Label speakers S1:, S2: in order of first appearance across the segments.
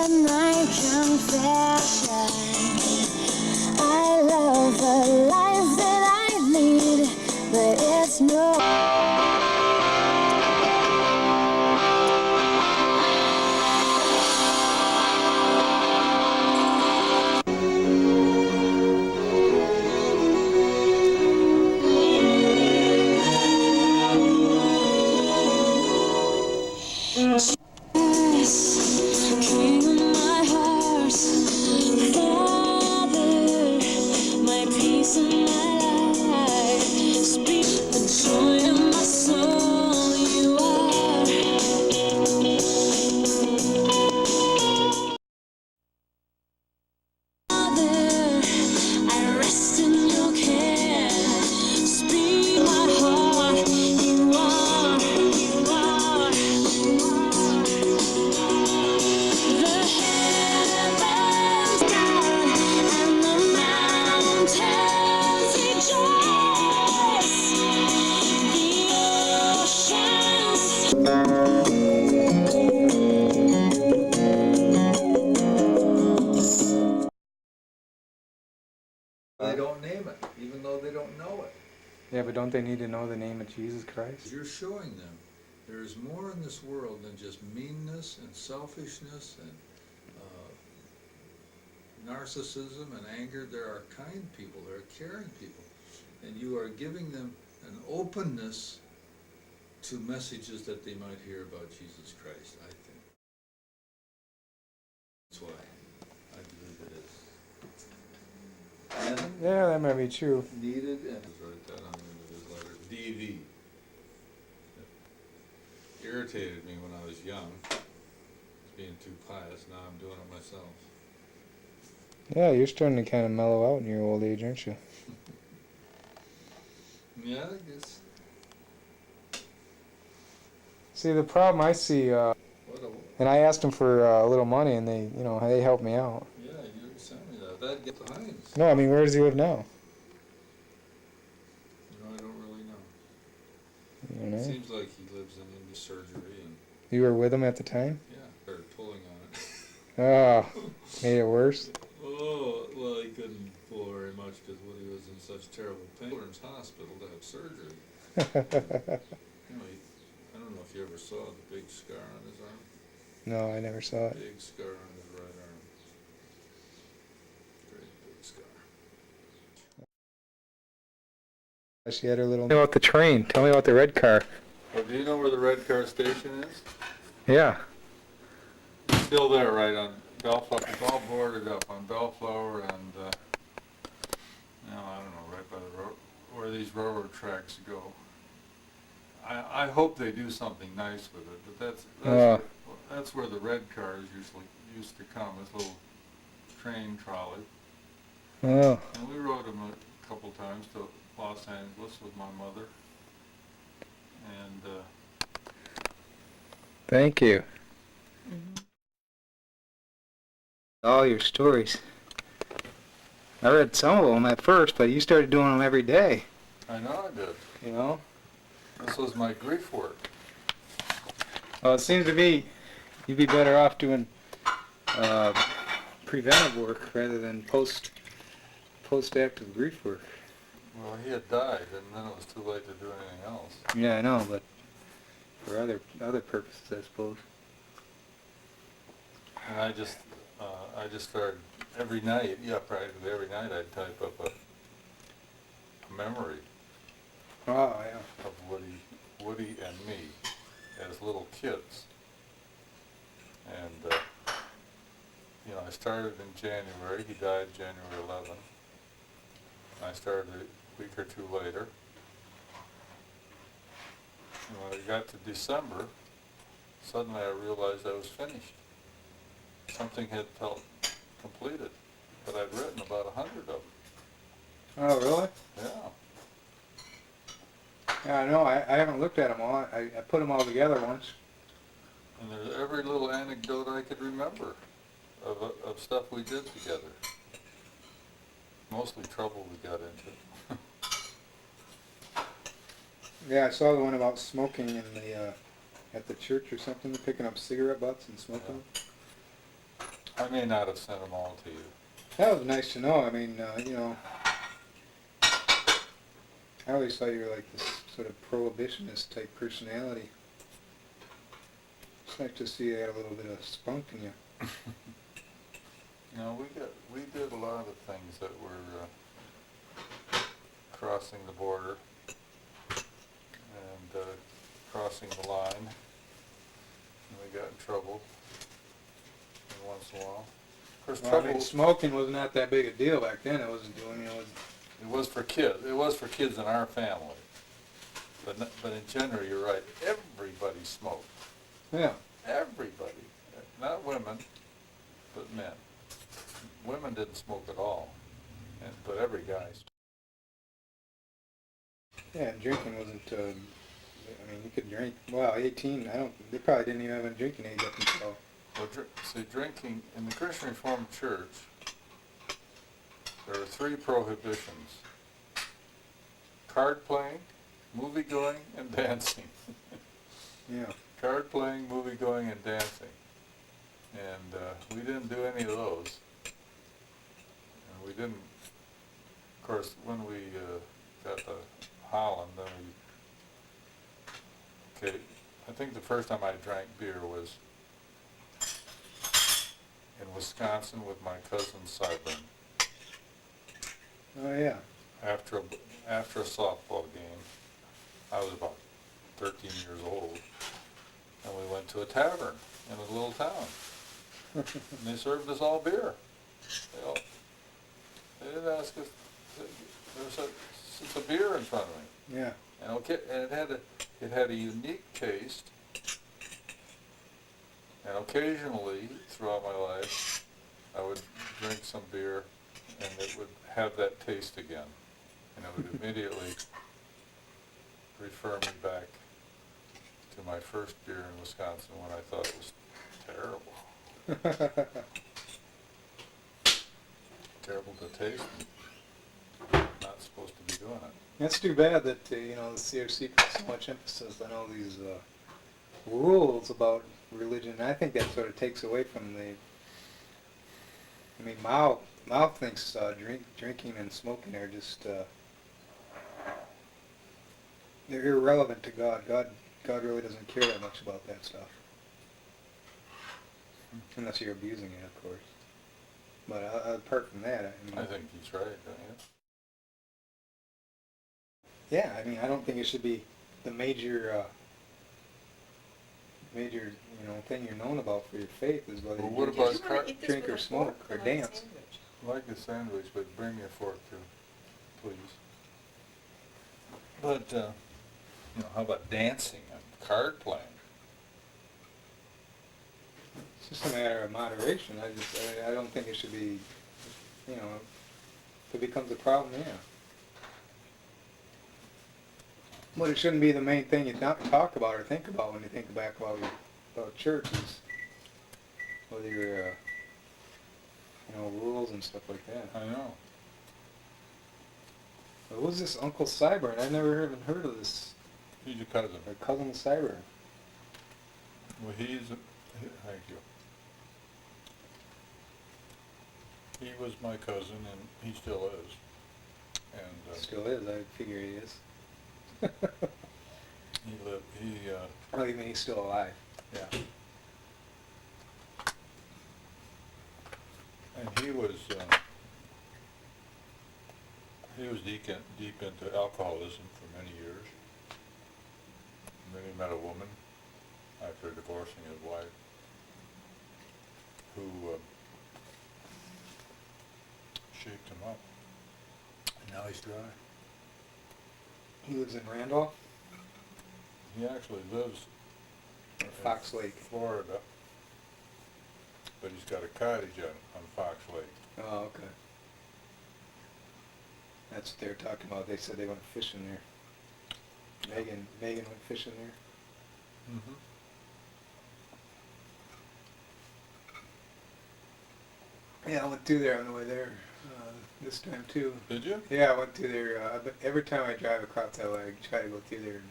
S1: my confession. I love the life that I lead, but it's no. King of my heart, Father, my peace and my life, speak the joy of my soul, you are. Father, I rest in your care, speak my heart, you are, you are, you are. The heavens down and the mountains rejoice. The oceans.
S2: They don't name it, even though they don't know it.
S3: Yeah, but don't they need to know the name of Jesus Christ?
S2: You're showing them there is more in this world than just meanness and selfishness and narcissism and anger. There are kind people, there are caring people, and you are giving them an openness to messages that they might hear about Jesus Christ, I think. That's why I believe it is. And
S3: Yeah, that might be true.
S2: needed, and wrote that on the end of his letter, DV. It irritated me when I was young, being too pious. Now I'm doing it myself.
S3: Yeah, you're starting to kind of mellow out in your old age, aren't you?
S2: Yeah, I guess.
S3: See, the problem I see,
S2: What
S3: and I asked them for a little money, and they, they helped me out.
S2: yeah, you sent me that. That gets the Heinz.
S3: No, I mean, where does he live now?
S2: I don't really know.
S3: You know?
S2: It seems like he lives in indie surgery, and
S3: You were with him at the time?
S2: yeah, started pulling on it.
S3: Oh, made it worse?
S2: Oh, well, he couldn't pull very much because when he was in such terrible pain, children's hospital to have surgery. I don't know if you ever saw the big scar on his arm.
S3: No, I never saw it.
S2: Big scar on his right arm. Great big scar.
S3: She had her little... Tell me about the train. Tell me about the red car.
S2: Well, do you know where the red car station is?
S3: Yeah.
S2: It's still there, right on Bellflower. It's all boarded up on Bellflower and, I don't know, right by the road, where these railroad tracks go. I hope they do something nice with it, but that's where the red cars usually used to come, this little train trolley.
S3: Oh.
S2: And we rode them a couple times to Los Angeles with my mother. And
S3: Thank you. All your stories. I read some of them at first, but you started doing them every day.
S2: I know I did.
S3: You know?
S2: This was my grief work.
S3: Well, it seems to me you'd be better off doing preventive work rather than post-active grief work.
S2: Well, he had died, and then it was too late to do anything else.
S3: Yeah, I know, but for other purposes, I suppose.
S2: And I just started every night. Yeah, practically every night I'd type up a memory
S3: Oh, yeah.
S2: of Woody and me as little kids. And I started in January. He died January 11th. I started a week or two later. And when I got to December, suddenly I realized I was finished. Something had felt completed, but I'd written about 100 of them.
S3: Oh, really?
S2: Yeah.
S3: Yeah, I know. I haven't looked at them all. I put them all together once.
S2: And there's every little anecdote I could remember of stuff we did together. Mostly trouble we got into.
S3: Yeah, I saw the one about smoking in the at the church or something, picking up cigarette butts and smoking them.
S2: I may not have sent them all to you.
S3: That was nice to know. I mean, you know, I always thought you were like this sort of prohibitionist type personality. It's nice to see you had a little bit of spunk in you.
S2: No, we did a lot of things that were crossing the border and crossing the line. And we got in trouble once in a while. Of course,
S3: Well, I
S2: trouble.
S3: mean, smoking was not that big a deal back then. It wasn't doing, you know.
S2: It was for kids. It was for kids in our family. But in general, you're right. Everybody smoked.
S3: Yeah.
S2: Everybody. Not women, but men. Women didn't smoke at all. But every guy smoked.
S3: Yeah, and drinking wasn't, I mean, you could drink, well, 18, they probably didn't even have a drinking age up until.
S2: Well, see, drinking, in the Christian Reformed Church, there are 3 prohibitions. Card playing, movie going, and dancing.
S3: Yeah.
S2: Card playing, movie going, and dancing. And we didn't do any of those. And we didn't, of course, when we got to Holland, then okay, I think the first time I drank beer was in Wisconsin with my cousin Cyburn.
S3: Oh, yeah.
S2: After a softball game. I was about 13 years old, and we went to a tavern in a little town, and they served us all beer. They didn't ask us. It's a beer in front of me.
S3: Yeah.
S2: And okay, and it had a unique taste. And occasionally, throughout my life, I would drink some beer, and it would have that taste again. And it would immediately refer me back to my first beer in Wisconsin when I thought it was terrible. Terrible to taste, and not supposed to be doing it.
S3: That's too bad that, you know, the CRC puts so much emphasis on all these rules about religion. And I think that sort of takes away from the, I mean, Mao thinks drinking and smoking are just, they're irrelevant to God. God really doesn't care that much about that stuff. Unless you're abusing it, of course. But apart from that, I mean...
S2: I think he's right, don't you?
S3: Yeah, I mean, I don't think it should be the major, you know, thing you're known about for your faith is whether
S2: Well,
S3: you
S2: what
S3: drink,
S2: about
S3: drink or smoke or dance.
S2: I like the sandwich, but bring me a fork too, please. But, you know, how about dancing and card playing?
S3: It's just a matter of moderation. I don't think it should be, you know, if it becomes a problem, yeah. But it shouldn't be the main thing you talk about or think about when you think back about church is whether you're, you know, rules and stuff like that.
S2: I know.
S3: What was this Uncle Cyburn? I never even heard of this.
S2: He's your cousin.
S3: Or Cousin Cyburn.
S2: Well, thank you. He was my cousin, and he still is. And
S3: Still is. I figure he is.
S2: Oh,
S3: you mean he's still alive?
S2: Yeah. And he was deep into alcoholism for many years. And then he met a woman after divorcing his wife who shaped him up. And now he's dry.
S3: He lives in Randolph?
S2: He actually lives
S3: in Fox Lake,
S2: Florida, but he's got a cottage on Fox Lake.
S3: Oh, okay. That's what they were talking about. They said they went fishing there. Megan went fishing there.
S2: Mm-hmm.
S3: Yeah, I went through there on the way there this time too.
S2: Did you?
S3: Yeah, I went through there. Every time I drive across that way, I try to go through there and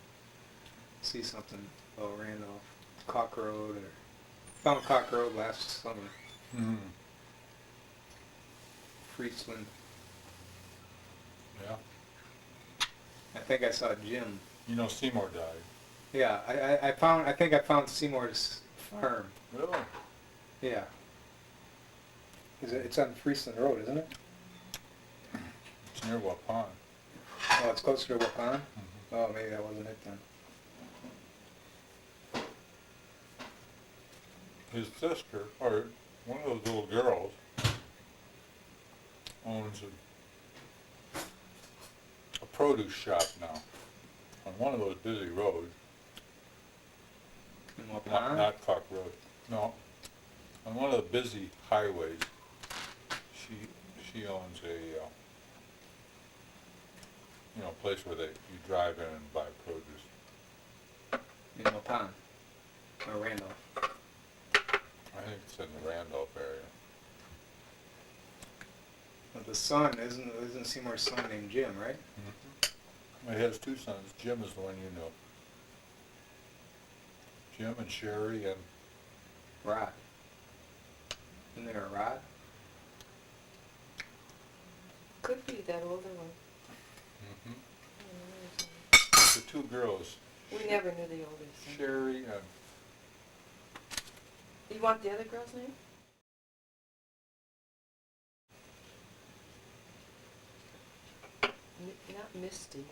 S3: see something about Randolph. Cock Road, or found Cock Road last summer.
S2: Mm-hmm.
S3: Friesland.
S2: Yeah.
S3: I think I saw Jim.
S2: You know Seymour died.
S3: Yeah, I think I found Seymour's farm.
S2: Really?
S3: Yeah. It's on Friesland Road, isn't it?
S2: It's near Waupun.
S3: Oh, it's closer to Waupun?
S2: Mm-hmm.
S3: Oh, maybe that wasn't it then.
S2: His sister, or one of those little girls, owns a produce shop now on one of those busy roads.
S3: In Waupun?
S2: Not Cock Road. No, on one of the busy highways. She owns a place where you drive in and buy produce.
S3: In Waupun. Or Randolph.
S2: I think it's in the Randolph area.
S3: But the son, isn't Seymour's son named Jim, right?
S2: Mm-hmm. He has two sons. Jim is the one you know. Jim and Sherry and
S3: Rod. Isn't there a Rod?
S4: Could be that older one.
S2: the two girls,
S4: We never knew the oldest one.
S2: Sherry and
S4: You want the other girl's name? Not Misty.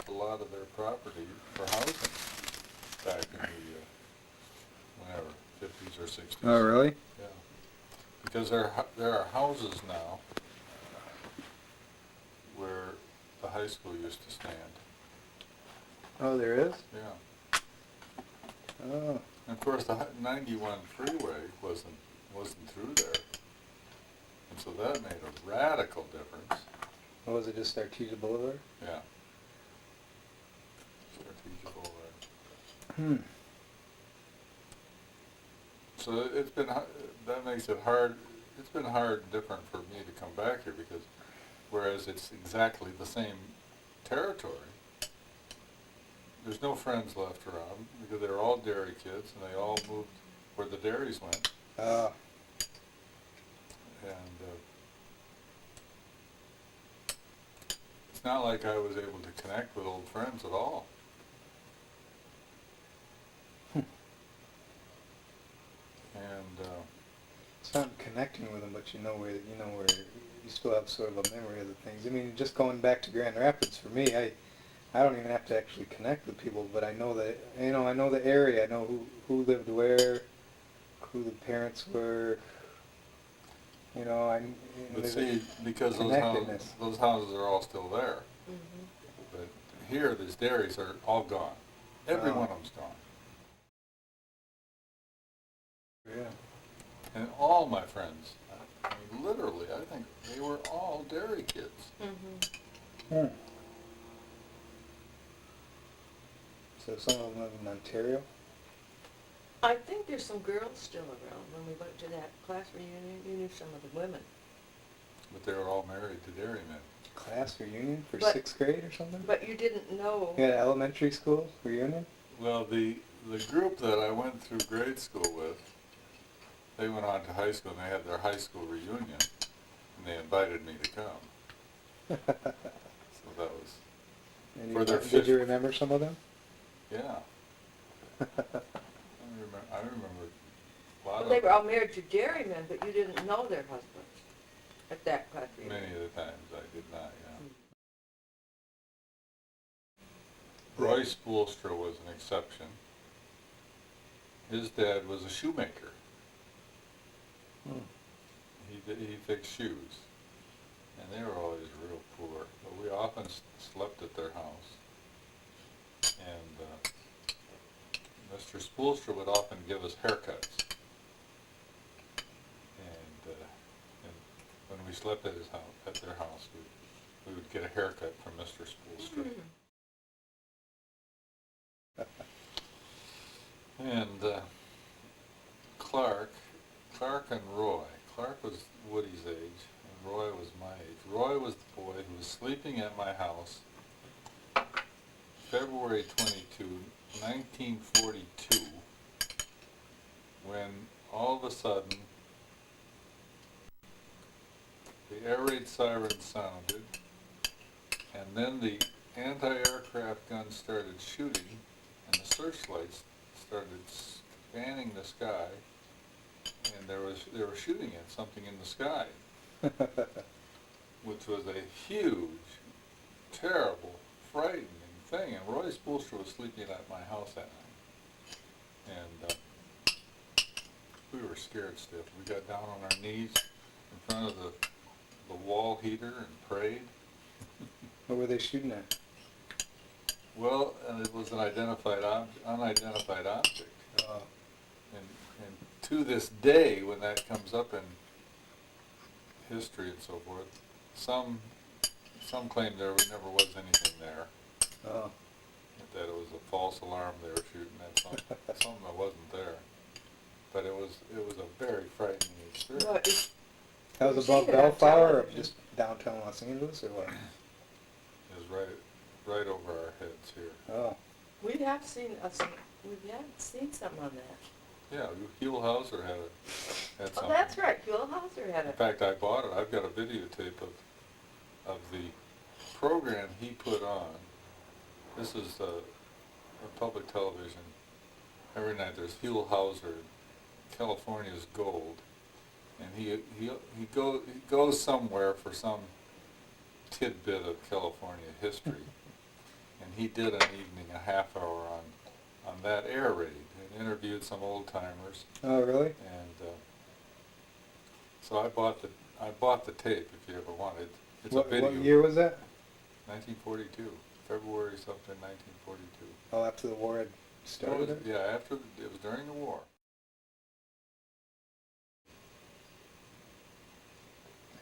S2: a lot of their property for housing back in the whenever 50s or 60s.
S3: Oh, really?
S2: Yeah, because there are houses now where the high school used to stand.
S3: Oh, there is?
S2: Yeah,
S3: Oh.
S2: and of course the 91 freeway wasn't through there, and so that made a radical difference.
S3: What was it, just Artesia Boulevard?
S2: Yeah. Strategic Boulevard.
S3: Hmm.
S2: So it's been, that makes it hard, it's been hard and different for me to come back here because whereas it's exactly the same territory, there's no friends left around because they're all dairy kids and they all moved where the dairies went.
S3: Oh.
S2: And it's not like I was able to connect with old friends at all. And
S3: It's not connecting with them, but you know where you still have sort of a memory of the things. I mean, just going back to Grand Rapids for me, I don't even have to actually connect with people, but I know that I know the area. I know who lived where, who the parents were.
S2: but
S3: there's
S2: see, because
S3: connectedness.
S2: those houses are all still there.
S4: Mm-hmm.
S2: But here, these dairies are all gone. Every
S3: Oh.
S2: one of them's gone.
S3: Yeah.
S2: And all my friends, I mean, literally, I think they were all dairy kids.
S4: Mm-hmm.
S3: Hmm. So some of them live in Ontario.
S4: I think there's some girls still around. When we went to that class reunion, you knew some of the women.
S2: But they were all married to dairymen.
S3: Class reunion for
S4: But-
S3: 6th grade or something.
S4: But you didn't know.
S3: Yeah, elementary school reunion.
S2: Well, the group that I went through grade school with, they went on to high school and they had their high school reunion, and they invited me to come. So that was,
S3: And
S2: For their
S3: did you
S2: fifth-
S3: remember some of them?
S2: yeah. I remember a lot
S4: Well,
S2: of
S4: they were all married to dairymen, but you didn't know their husbands at that class reunion.
S2: many of the times I did not, yeah. Roy Spoolstra was an exception. His dad was a shoemaker.
S3: Hmm.
S2: He fixed shoes, and they were always real poor. But we often slept at their house, and Mr. Spoolstra would often give us haircuts. And when we slept at his house, at their house, we would get a haircut from Mr. Spoolstra. And Clark and Roy. Clark was Woody's age, and Roy was my age. Roy was the boy who was sleeping at my house February 22, 1942, when all of a sudden air raid siren sounded, and then the anti-aircraft guns started shooting, and the searchlights started spanning the sky, and they were shooting at something in the sky, which was a huge, terrible, frightening thing. And Roy Spoolster was sleeping at my house that night, and we were scared stiff. We got down on our knees in front of the wall heater and prayed.
S3: What were they shooting at?
S2: Well, and it was an unidentified object.
S3: Oh.
S2: And to this day, when that comes up in history and so forth, some claim there never was anything there.
S3: Oh.
S2: That it was a false alarm they were shooting at something that wasn't there. But it was a very frightening experience.
S4: But it-
S3: That was
S4: We've
S3: above
S4: seen it on
S3: Bellflower or
S4: television.
S3: just downtown Los Angeles or what?
S2: It was right over our heads here.
S3: Oh.
S4: we have seen something on that.
S2: Yeah, Huell Hauser had
S4: Oh,
S2: something.
S4: that's right, Huell Hauser had
S2: In
S4: it.
S2: fact, I bought it. I've got a videotape of the program he put on. This is a public television. Every night there's Huell Hauser, California's Gold, and he goes somewhere for some tidbit of California history, and he did an evening, a half hour on that air raid, and interviewed some old timers,
S3: Oh, really?
S2: and so I bought the tape if you ever wanted. It's
S3: What
S2: a video.
S3: year was that?
S2: 1942, February something, 1942.
S3: Oh, after the war had started?
S2: Yeah, it was during the war.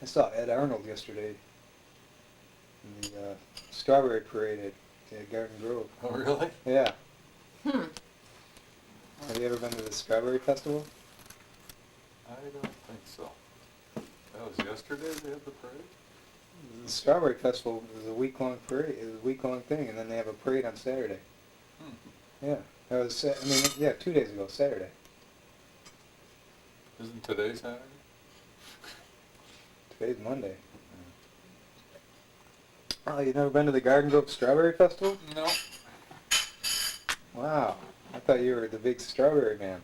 S3: I saw Ed Arnold yesterday in the Strawberry Parade at Garden Grove.
S2: Oh, really?
S3: Yeah.
S4: Hmm.
S3: Have you ever been to the Strawberry Festival?
S2: I don't think so. That was yesterday they had the parade?
S3: The Strawberry Festival is a week-long parade. It was a week-long thing, and then they have a parade on Saturday.
S2: Hmm.
S3: Yeah. That was, 2 days ago, Saturday.
S2: Isn't today Saturday?
S3: Today's Monday. Oh, you've never been to the Garden Grove Strawberry Festival?
S2: No.
S3: Wow. I thought you were the big strawberry man.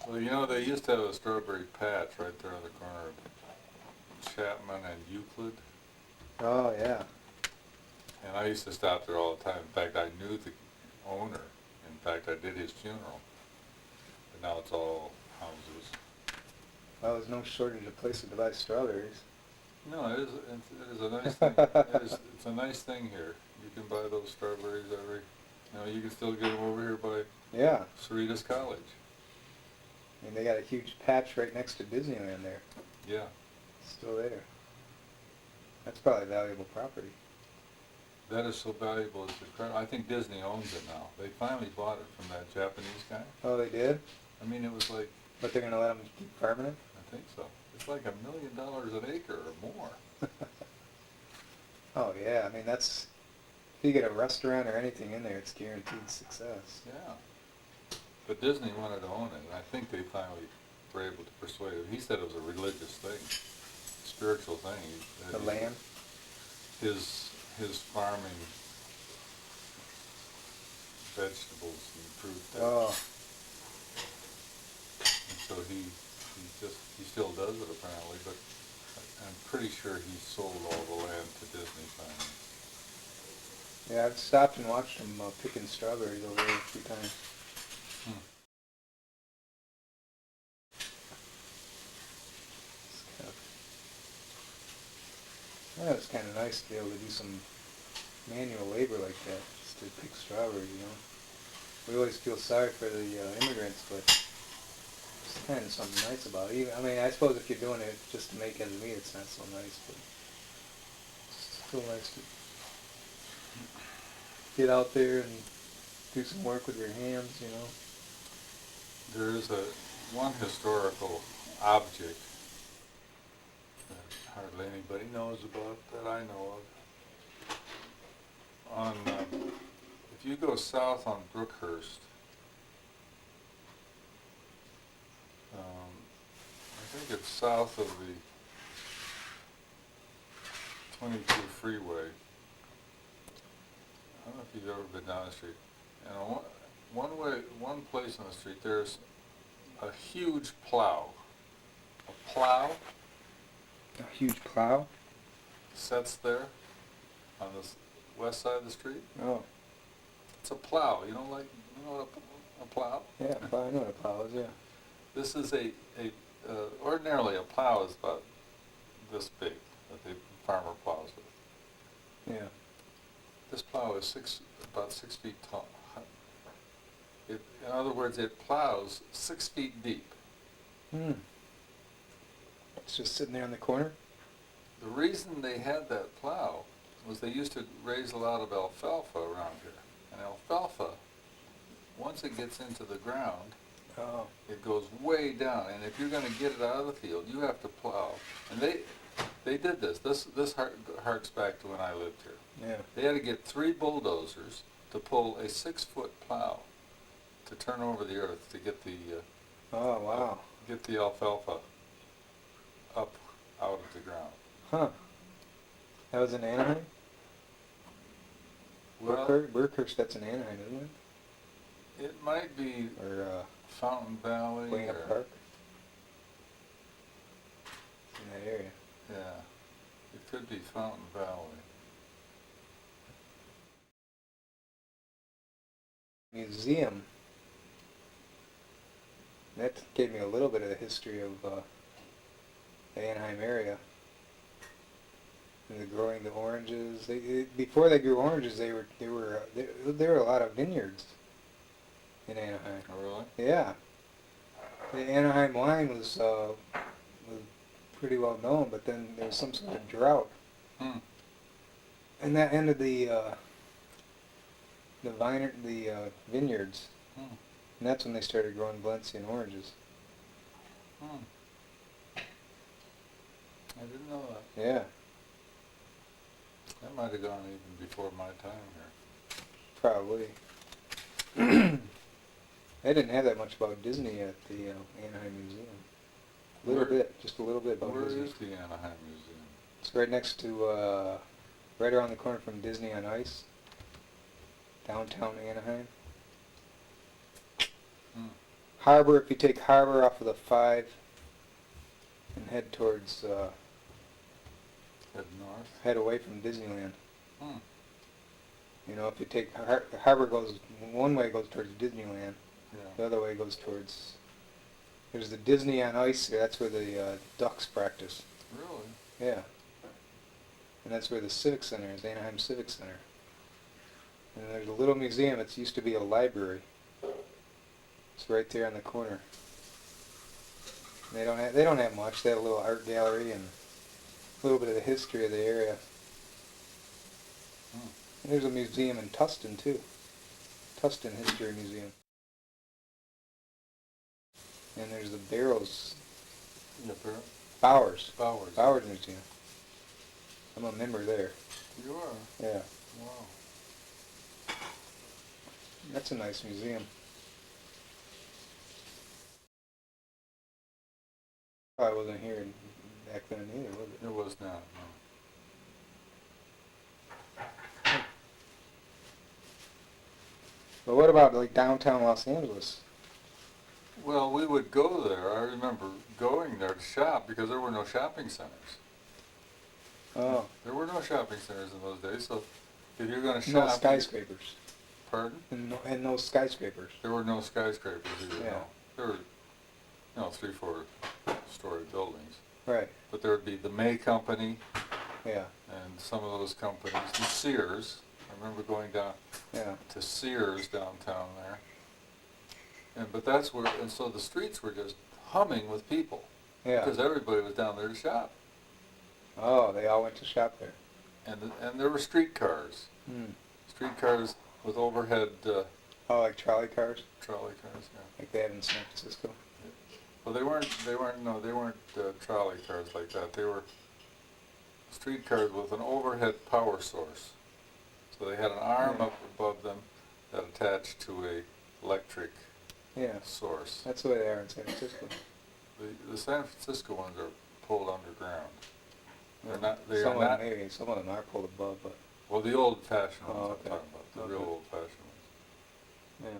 S2: Well, you know, they used to have a strawberry patch right there on the corner of Chapman and Euclid.
S3: Oh, yeah.
S2: And I used to stop there all the time. In fact, I knew the owner. In fact, I did his funeral. But now it's all houses.
S3: Well, there's no shortage of places to buy strawberries.
S2: No, it is a nice thing. It's a nice thing here. You can buy those strawberries you can still get them over here by
S3: Yeah.
S2: Cerritos College.
S3: I mean, they got a huge patch right next to Disneyland there.
S2: Yeah.
S3: Still there. That's probably valuable property.
S2: That is so valuable. It's incredible. I think Disney owns it now. They finally bought it from that Japanese guy.
S3: Oh, they did?
S2: I mean, it was like,
S3: But they're going to let them keep farming it?
S2: I think so. It's like $1 million an acre or more.
S3: Oh, yeah. I mean, that's... If you get a restaurant or anything in there, it's guaranteed success.
S2: Yeah. But Disney wanted to own it, and I think they finally were able to persuade him. He said it was a religious thing, spiritual thing.
S3: The land?
S2: His farming vegetables and fruit.
S3: Oh,
S2: And so he still does it apparently, but I'm pretty sure he sold all the land to Disney finally.
S3: yeah, I've stopped and watched them picking strawberries over there a few times. It's kind of nice to be able to do some manual labor like that, just to pick strawberries, you know. We always feel sorry for the immigrants, but it's kind of something nice about it. I mean, I suppose if you're doing it just to make ends meet, it's not so nice, but it's still nice to get out there and do some work with your hands, you know.
S2: There is one historical object that hardly anybody knows about that I know of. If you go south on Brookhurst, I think it's south of 22 freeway. I don't know if you've ever been down the street. And on one place on the street, there's a huge plow. A plow
S3: A huge plow?
S2: sets there on the west side of the street.
S3: Oh,
S2: It's a plow. You know what a plow?
S3: yeah, I know what a plow is, yeah.
S2: This is ordinarily a plow is about this big that the farmer plows with.
S3: Yeah.
S2: This plow is about 6 feet tall. In other words, it plows 6 feet deep.
S3: It's just sitting there in the corner?
S2: The reason they had that plow was they used to raise a lot of alfalfa around here. And alfalfa, once it gets into the ground,
S3: Oh,
S2: it goes way down. And if you're going to get it out of the field, you have to plow. And they did this. This harks back to when I lived here.
S3: yeah.
S2: They had to get 3 bulldozers to pull a 6-foot plow to turn over the earth to get the
S3: Oh, wow.
S2: get the alfalfa up out of the ground.
S3: Huh. That was in Anaheim?
S2: Well,
S3: Burkhurst, that's in Anaheim, isn't it?
S2: it might be
S3: Or
S2: Fountain Valley
S3: Buena
S2: or
S3: Park? It's in that area.
S2: yeah, it could be Fountain Valley.
S3: Museum. That gave me a little bit of the history of the Anaheim area. And the growing the oranges. Before they grew oranges, there were a lot of vineyards in Anaheim.
S2: Oh, really?
S3: Yeah. The Anaheim wine was pretty well known, but then there was some sort of drought,
S2: Hmm.
S3: and that ended the vineyards,
S2: Hmm.
S3: and that's when they started growing Valencian oranges.
S2: Hmm. I didn't know that.
S3: Yeah,
S2: That might have gone even before my time here.
S3: probably. They didn't have that much about Disney at the Anaheim Museum. A little
S2: Where-
S3: bit, just a little bit about
S2: Where
S3: Disney.
S2: is the Anaheim Museum?
S3: It's right next to, right around the corner from Disney on Ice, downtown Anaheim.
S2: Hmm.
S3: Harbor, if you take Harbor off of the 5 and head towards,
S2: Head north?
S3: head away from Disneyland.
S2: Hmm.
S3: You know, if you take Harbor goes one way goes towards Disneyland, the
S2: Yeah.
S3: other way goes towards. There's the Disney on Ice there. That's where the Ducks practice.
S2: Really?
S3: Yeah. And that's where the Civic Center is, Anaheim Civic Center. And there's a little museum. It used to be a library. It's right there on the corner. And they don't have much. They have a little art gallery and a little bit of the history of the area.
S2: Hmm.
S3: And there's a museum in Tustin too. Tustin History Museum. And there's the Barrows,
S2: Yeah,
S3: Bowers
S2: Bowers.
S3: Museum. I'm a member there.
S2: You are?
S3: Yeah.
S2: Wow.
S3: That's a nice museum. I wasn't here back then either, was it?
S2: It was not, no.
S3: But what about like downtown Los Angeles?
S2: Well, we would go there. I remember going there to shop because there were no shopping centers.
S3: Oh,
S2: There were no shopping centers in those days, so if you're going to
S3: no
S2: shop...
S3: skyscrapers.
S2: Pardon?
S3: And no skyscrapers.
S2: There were no skyscrapers either,
S3: Yeah.
S2: no. There were, 3, 4-story buildings.
S3: Right.
S2: But there would be the May Company
S3: Yeah.
S2: and some of those companies. And Sears. I remember going down
S3: Yeah.
S2: to Sears downtown there. And so the streets were just humming with people.
S3: Yeah.
S2: Because everybody was down there to shop.
S3: Oh, they all went to shop there.
S2: And there were streetcars.
S3: Hmm.
S2: Streetcars with overhead
S3: Oh, like trolley cars,
S2: trolley cars, yeah.
S3: like they have in San Francisco.
S2: Well, they weren't trolley cars like that. They were streetcars with an overhead power source. So they had an arm
S3: Yeah.
S2: up above them that attached to a electric
S3: Yeah.
S2: source.
S3: That's the way they are in San Francisco.
S2: The San Francisco ones are pulled underground. They're not, they are
S3: Some of
S2: not,
S3: them maybe, some of them are pulled above, but,
S2: well, the old-fashioned ones
S3: Oh,
S2: I'm
S3: okay.
S2: talking about, the
S3: Okay.
S2: real old-fashioned ones.
S3: yeah.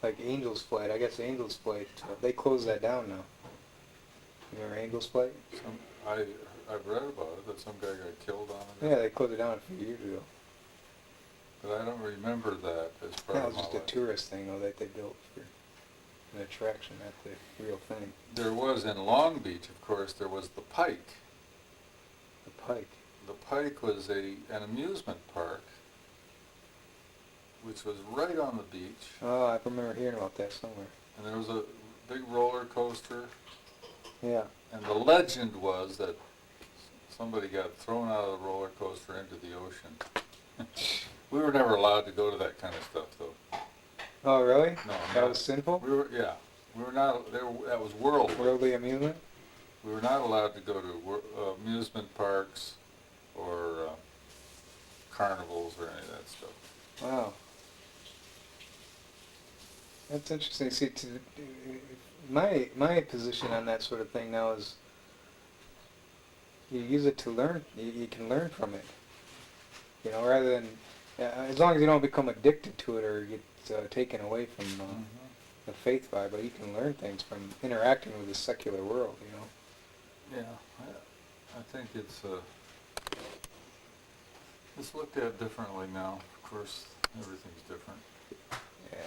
S3: Like Angel's Flight, I guess Angel's Flight, they closed that down now. You remember Angel's Flight?
S2: I've read about it, that some guy got killed on it.
S3: Yeah, they closed it down a few years ago.
S2: But I don't remember that as part
S3: That
S2: of
S3: was
S2: my
S3: just a
S2: life.
S3: tourist thing though that they built for an attraction, not the real thing.
S2: There was in Long Beach, of course, there was the Pike.
S3: The Pike.
S2: The Pike was an amusement park, which was right on the beach,
S3: Oh, I remember hearing about that somewhere.
S2: and there was a big roller coaster,
S3: Yeah.
S2: and the legend was that somebody got thrown out of the roller coaster into the ocean. We were never allowed to go to that kind of stuff, though.
S3: Oh, really?
S2: No,
S3: That
S2: not-
S3: was sinful?
S2: We were, yeah, we were not, that was worldly.
S3: Worldly amusement?
S2: We were not allowed to go to amusement parks or carnivals or any of that stuff.
S3: Wow. That's interesting. See, my position on that sort of thing now is you use it to learn. You can learn from it. You know, rather than as long as you don't become addicted to it or get taken away from the faith vibe, but you can learn things from interacting with the secular world. You know.
S2: Yeah, I think it's looked at differently now. Of course, everything's different.
S3: Yeah.